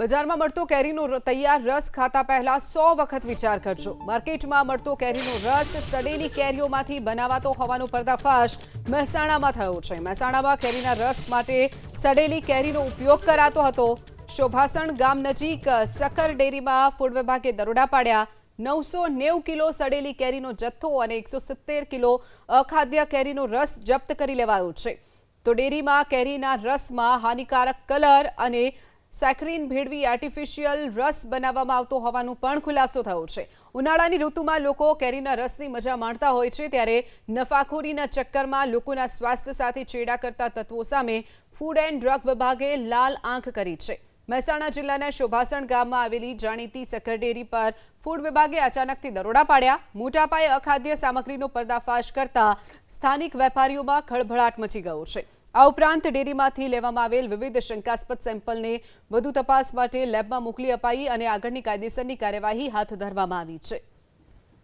બજારમાં મળતો કેરીનો તૈયાર રસ ખાતા પહેલા 100 વખત વિચાર કરજો। માર્કેટમાં મળતો કેરીનો રસ સડેલી કેરીઓમાંથી બનાવાતો હોવાનો પર્દાફાશ મહેસાણામાં થયો છે। મહેસાણામાં કેરીના રસ માટે સડેલી કેરીનો ઉપયોગ કરાતો હતો। શોભાસણ ગામ નજીક સકર ડેરીમાં ફૂડ વિભાગે દરોડા પાડ્યા। 990 કિલો સડેલી કેરીનો જથ્થો અને 170 કિલો અખાદ્ય કેરીનો રસ જપ્ત કરી લેવાયો છે। તો ડેરીમાં કેરીના રસમાં હાનિકારક કલર અને સેક્રીન ભેળવી આર્ટિફિશિયલ રસ બનાવવામાં આવતો હોવાનો પણ ખુલાસો થયો છે। ઉનાળાની ઋતુમાં લોકો કેરીના રસની મજા માણતા હોય છે, ત્યારે નફાખોરીના ચક્કરમાં લોકોના સ્વાસ્થ્ય સાથે ચેડા કરતા તત્વો સામે ફૂડ એન્ડ ડ્રગ વિભાગે લાલ આંખ કરી છે। મહેસાણા જિલ્લાના શોભાસણ ગામમાં આવેલી જાણીતી સકર ડેરી પર ફૂડ વિભાગે અચાનકથી દરોડા પાડ્યા। મોટા પાયે અખાદ્ય સામગ્રીનો પર્દાફાશ કરતા સ્થાનિક વેપારીઓમાં ખળભળાટ મચી ગયો છે। આ ઉપરાંત ડેરીમાંથી લેવામાં આવેલ વિવિધ શંકાસ્પદ સેમ્પલને વધુ તપાસ માટે લેબમાં મોકલી અપાઈ અને આગળની કાયદેસરની કાર્યવાહી હાથ ધરવામાં આવી છે।